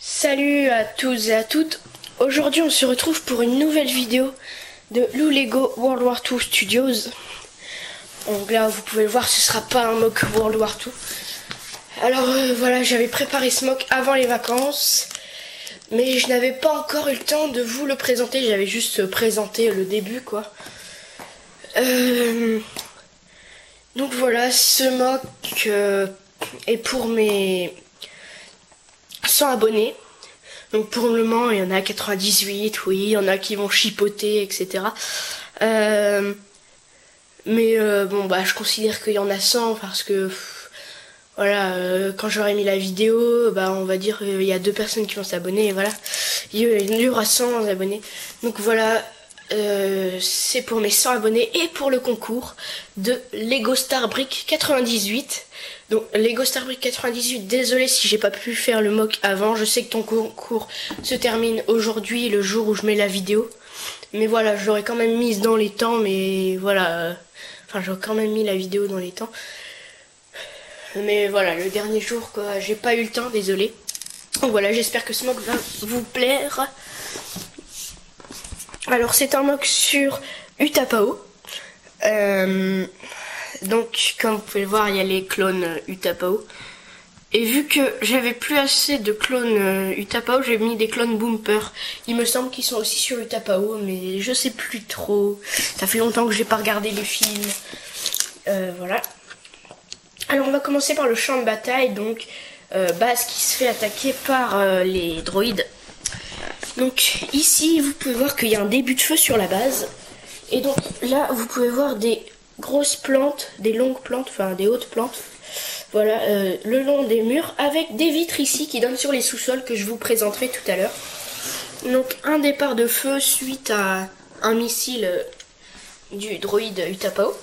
Salut à tous et à toutes. Aujourd'hui on se retrouve pour une nouvelle vidéo de Lou Lego World War II Studios. Donc là vous pouvez le voir, ce sera pas un mock World War II. Alors voilà, j'avais préparé ce mock avant les vacances, mais je n'avais pas encore eu le temps de vous le présenter. J'avais juste présenté le début quoi. Donc voilà, ce mock est pour mes 100 abonnés. Donc pour le moment il y en a 98, oui, il y en a qui vont chipoter, etc. Mais bon bah je considère qu'il y en a 100 parce que voilà, quand j'aurai mis la vidéo, bah on va dire il y a 2 personnes qui vont s'abonner et voilà, il y aura 100 abonnés. Donc voilà, c'est pour mes 100 abonnés et pour le concours de Lego Star Brick 98. Donc Lego Star Brick 98, désolé si j'ai pas pu faire le mock avant, je sais que ton concours se termine aujourd'hui, le jour où je mets la vidéo. Mais voilà, je l'aurais quand même mise dans les temps, mais voilà, enfin j'aurais quand même mis la vidéo dans les temps. Mais voilà, le dernier jour quoi, j'ai pas eu le temps, désolé. Donc voilà, j'espère que ce mock va vous plaire. Alors c'est un mock sur Utapao. Donc comme vous pouvez le voir, il y a les clones Utapao. Et vu que j'avais plus assez de clones Utapao, j'ai mis des clones Boomper. Il me semble qu'ils sont aussi sur Utapao, mais je sais plus trop. Ça fait longtemps que j'ai pas regardé les films. Voilà. Alors on va commencer par le champ de bataille, donc base qui se fait attaquer par les droïdes. Donc ici vous pouvez voir qu'il y a un début de feu sur la base. Et donc là vous pouvez voir des grosses plantes, des longues plantes, enfin des hautes plantes. Voilà, le long des murs avec des vitres ici qui donnent sur les sous-sols que je vous présenterai tout à l'heure. Donc un départ de feu suite à un missile du droïde Utapao.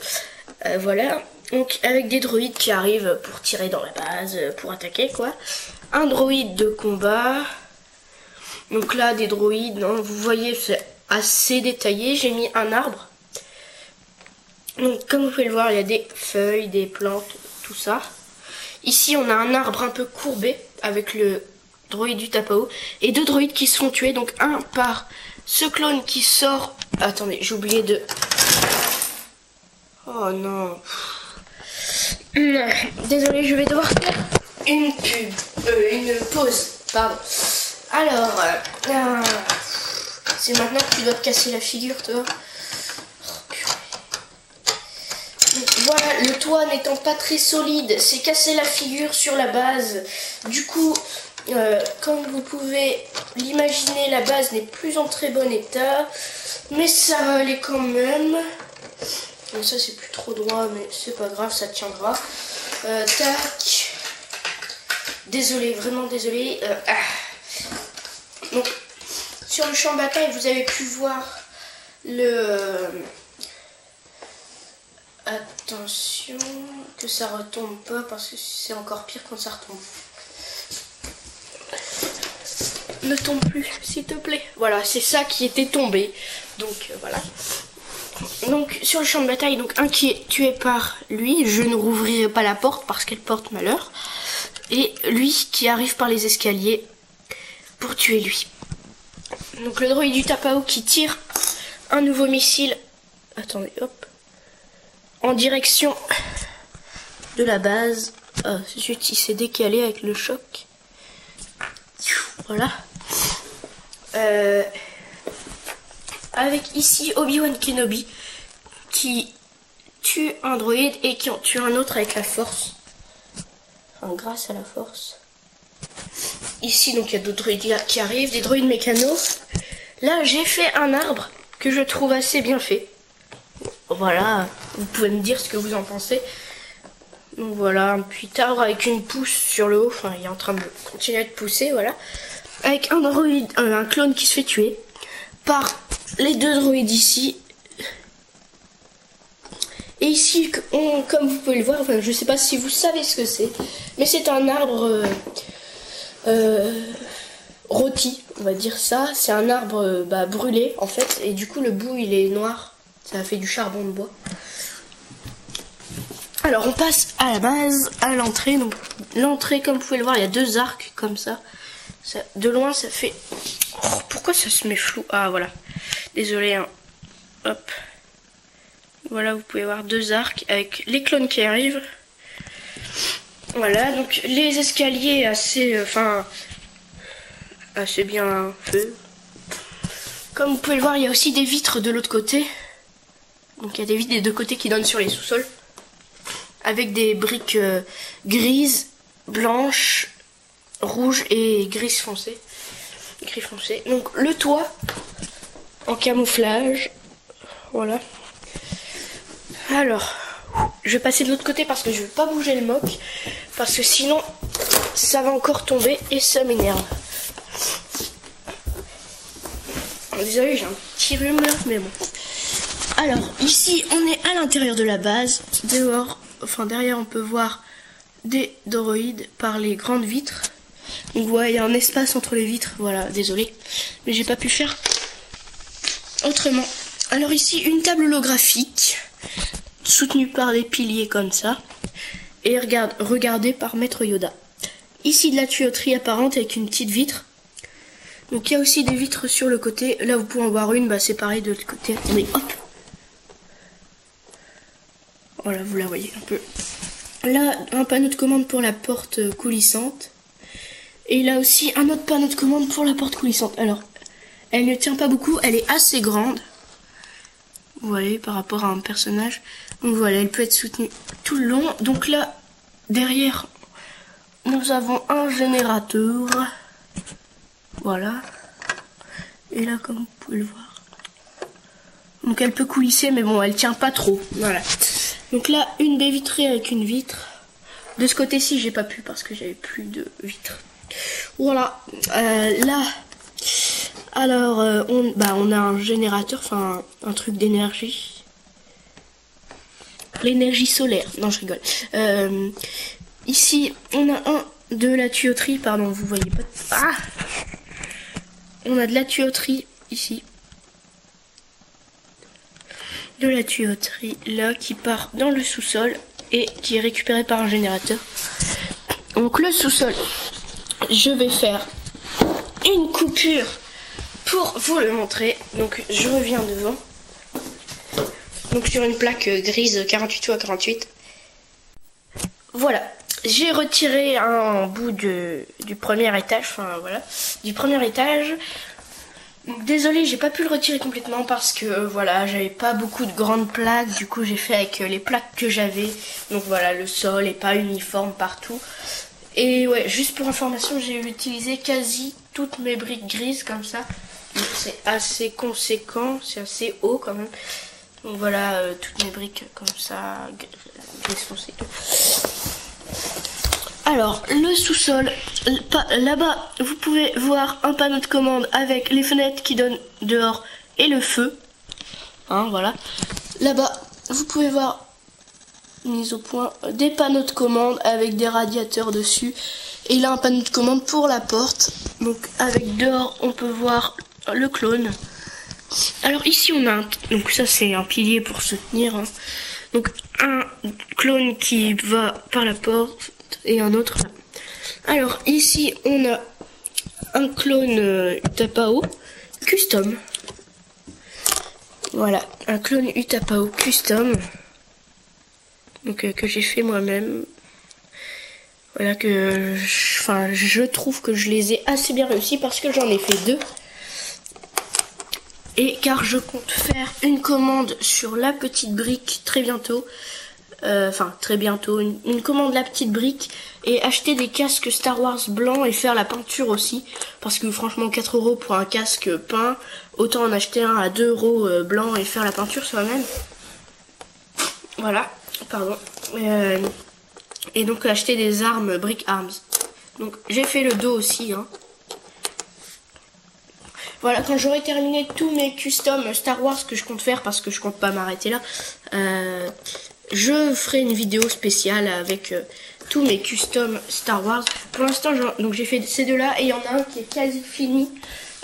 Voilà. Donc avec des droïdes qui arrivent pour tirer dans la base, pour attaquer quoi. Un droïde de combat. Donc là des droïdes, hein, vous voyez c'est assez détaillé. J'ai mis un arbre. Donc comme vous pouvez le voir, il y a des feuilles, des plantes, tout ça. Ici on a un arbre un peu courbé avec le droïde Utapao. Et 2 droïdes qui se font tuer. Donc un par ce clone qui sort. Attendez, j'ai oublié de... Oh non. Désolé, je vais devoir faire une pause, pardon. Alors, c'est maintenant que tu dois te casser la figure, toi. Donc, voilà, le toit n'étant pas très solide, c'est cassé la figure sur la base. Du coup, comme vous pouvez l'imaginer, la base n'est plus en très bon état. Mais ça va aller quand même. Donc ça c'est plus trop droit, mais c'est pas grave, ça tiendra. Tac. Désolé, vraiment désolé. Donc sur le champ de bataille, vous avez pu voir le... Attention que ça retombe pas parce que c'est encore pire quand ça retombe. Ne tombe plus, s'il te plaît. Voilà, c'est ça qui était tombé. Donc voilà. Donc sur le champ de bataille, donc un qui est tué par lui, je ne rouvrirai pas la porte parce qu'elle porte malheur. Et lui qui arrive par les escaliers pour tuer lui. Donc le droïde Utapao qui tire un nouveau missile. Attendez, hop. En direction de la base. Ah, zut, il s'est décalé avec le choc. Voilà. Avec ici Obi-Wan Kenobi qui tue un droïde et qui en tue un autre avec la force. Enfin, grâce à la force. Ici donc il y a d'autres droïdes qui arrivent, des droïdes mécanos. Là j'ai fait un arbre que je trouve assez bien fait. Voilà, vous pouvez me dire ce que vous en pensez. Donc voilà, un petit arbre avec une pousse sur le haut, enfin il est en train de continuer de pousser, voilà. Avec un droïde, un clone qui se fait tuer par les 2 droïdes ici. Et ici, comme vous pouvez le voir, enfin je sais pas si vous savez ce que c'est, mais c'est un arbre rôti, on va dire ça. C'est un arbre brûlé en fait, et du coup le bout il est noir, ça a fait du charbon de bois. Alors on passe à la base, à l'entrée. Donc l'entrée, comme vous pouvez le voir, il y a 2 arcs comme ça. Ça, de loin, ça fait... Oh, pourquoi ça se met flou? Ah, voilà. Désolé, hein. Hop. Voilà, vous pouvez voir 2 arcs avec les clones qui arrivent. Voilà, donc les escaliers assez... assez bien faits. Comme vous pouvez le voir, il y a aussi des vitres de l'autre côté. Donc il y a des vitres des deux côtés qui donnent sur les sous-sols. Avec des briques grises, blanches, rouges et grises foncées. Gris foncé. Donc le toit en camouflage. Voilà. Alors, je vais passer de l'autre côté parce que je ne veux pas bouger le mock. Parce que sinon, ça va encore tomber et ça m'énerve. Désolé, j'ai un petit rhume là, mais bon. Alors, ici, on est à l'intérieur de la base. Dehors, enfin derrière, on peut voir des droïdes par les grandes vitres. Donc, ouais, il y a un espace entre les vitres. Voilà, désolé. Mais j'ai pas pu faire autrement. Alors ici, une table holographique soutenue par des piliers comme ça. Et regardée par Maître Yoda. Ici, de la tuyauterie apparente avec une petite vitre. Donc il y a aussi des vitres sur le côté. Là vous pouvez en voir une, bah c'est pareil de l'autre côté. Mais hop. Voilà, vous la voyez un peu. Là, un panneau de commande pour la porte coulissante. Et là aussi un autre panneau de commande pour la porte coulissante. Alors, elle ne tient pas beaucoup, elle est assez grande. Vous voyez, par rapport à un personnage. Donc voilà, elle peut être soutenue tout le long. Donc là, derrière, nous avons un générateur. Voilà. Et là, comme vous pouvez le voir. Donc elle peut coulisser, mais bon, elle tient pas trop. Voilà. Donc là, une baie vitrée avec une vitre. De ce côté-ci, j'ai pas pu parce que j'avais plus de vitres. Voilà. Là, alors, on a un générateur, enfin, un truc d'énergie. L'énergie solaire. Non, je rigole. Ici, on a de la tuyauterie. Pardon, vous voyez pas. Ah! On a de la tuyauterie ici. De la tuyauterie là qui part dans le sous-sol et qui est récupérée par un générateur. Donc le sous-sol, je vais faire une coupure pour vous le montrer. Donc je reviens devant. Donc sur une plaque grise 48 x 48. Voilà. J'ai retiré un bout du premier étage, enfin voilà, du premier étage. Désolée, j'ai pas pu le retirer complètement parce que voilà, j'avais pas beaucoup de grandes plaques. Du coup, j'ai fait avec les plaques que j'avais. Donc voilà, le sol est pas uniforme partout. Et ouais, juste pour information, j'ai utilisé quasi toutes mes briques grises comme ça. Donc c'est assez conséquent, c'est assez haut quand même. Donc voilà, toutes mes briques comme ça, gris foncé. Alors, le sous-sol, là-bas, vous pouvez voir un panneau de commande avec les fenêtres qui donnent dehors et le feu. Hein, voilà. Là-bas, vous pouvez voir, mise au point, des panneaux de commande avec des radiateurs dessus. Et là, un panneau de commande pour la porte. Donc, avec dehors, on peut voir le clone. Alors, ici, on a donc ça, c'est un pilier pour soutenir. Hein. Donc, un clone qui va par la porte. Et un autre là. Alors ici on a un clone Utapao custom. Voilà, un clone Utapao custom. Donc que j'ai fait moi-même. Voilà que je trouve que je les ai assez bien réussi parce que j'en ai fait 2. Et car je compte faire une commande sur la petite brique très bientôt. Très bientôt, une commande de la petite brique et acheter des casques Star Wars blancs et faire la peinture aussi parce que franchement 4 € pour un casque peint, autant en acheter un à 2 € blanc et faire la peinture soi-même. Voilà, pardon. Et donc acheter des armes Brick Arms. Donc j'ai fait le dos aussi hein. Voilà, quand j'aurai terminé tous mes customs Star Wars que je compte faire parce que je compte pas m'arrêter là, je ferai une vidéo spéciale avec tous mes customs Star Wars. Pour l'instant, donc j'ai fait ces deux-là et il y en a un qui est quasi fini,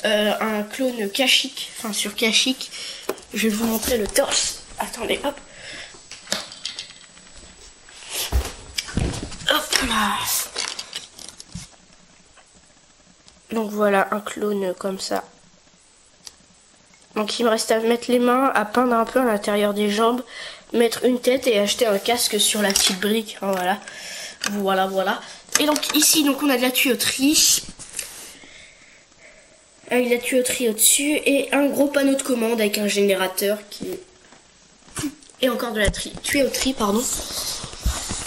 un clone Kashyyyk, enfin sur Kashyyyk. Je vais vous montrer le torse. Attendez, hop. Hop là. Donc voilà, un clone comme ça. Donc il me reste à mettre les mains, à peindre un peu à l'intérieur des jambes, mettre une tête et acheter un casque sur la petite brique. Voilà. Voilà. Et donc ici, donc on a de la tuyauterie. Avec la tuyauterie au-dessus et un gros panneau de commande avec un générateur qui est... Et encore de la tuyauterie, pardon.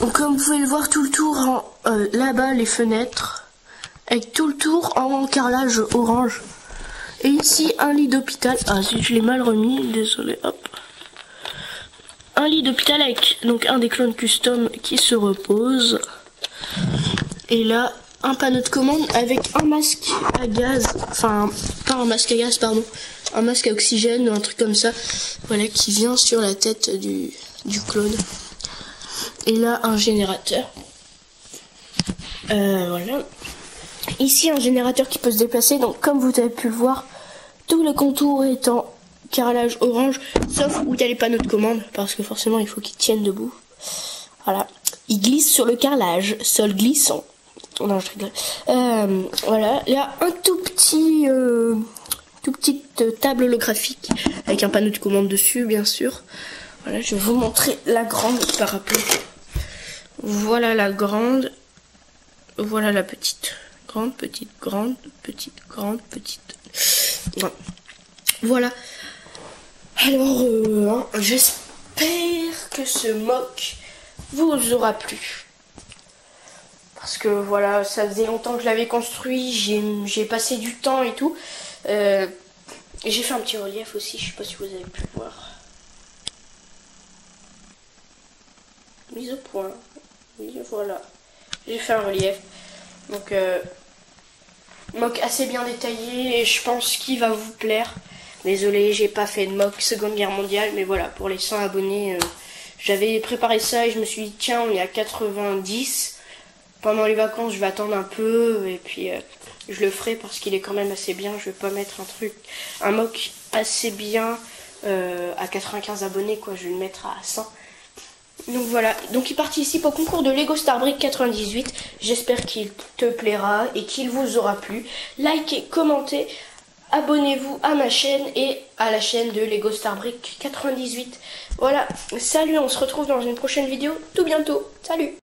Donc comme vous pouvez le voir tout le tour, là-bas les fenêtres, avec tout le tour en carrelage orange. Et ici un lit d'hôpital, ah si je l'ai mal remis, désolé, hop. Un lit d'hôpital avec donc un des clones custom qui se repose. Et là, un panneau de commande avec un masque à gaz, enfin pas un masque à gaz pardon, un masque à oxygène ou un truc comme ça, voilà, qui vient sur la tête du clone. Et là un générateur, voilà. Ici un générateur qui peut se déplacer, donc comme vous avez pu le voir, tout le contour est en carrelage orange, sauf où il y a les panneaux de commande, parce que forcément il faut qu'ils tiennent debout. Voilà, il glisse sur le carrelage, sol glissant. Non, je rigole. Voilà, il y a un tout petite table holographique avec un panneau de commande dessus, bien sûr. Voilà, je vais vous montrer la grande parapluie. Voilà la grande. Voilà la petite. Grande, petite, grande, petite, grande, petite. Voilà. Alors, j'espère que ce mock vous aura plu. Parce que voilà, ça faisait longtemps que je l'avais construit, j'ai passé du temps et tout. J'ai fait un petit relief aussi, je sais pas si vous avez pu le voir. Mise au point. Oui, voilà. J'ai fait un relief. Donc, mock assez bien détaillé et je pense qu'il va vous plaire. Désolé, j'ai pas fait de mock Seconde Guerre mondiale, mais voilà, pour les 100 abonnés, j'avais préparé ça et je me suis dit, tiens, on est à 90. Pendant les vacances, je vais attendre un peu et puis je le ferai parce qu'il est quand même assez bien. Je vais pas mettre un mock assez bien à 95 abonnés, quoi. Je vais le mettre à 100. Donc voilà, donc il participe au concours de Lego Star Brick 98. J'espère qu'il te plaira et qu'il vous aura plu. Likez, commentez, abonnez-vous à ma chaîne et à la chaîne de Lego Star Brick 98. Voilà, salut, on se retrouve dans une prochaine vidéo tout bientôt. Salut!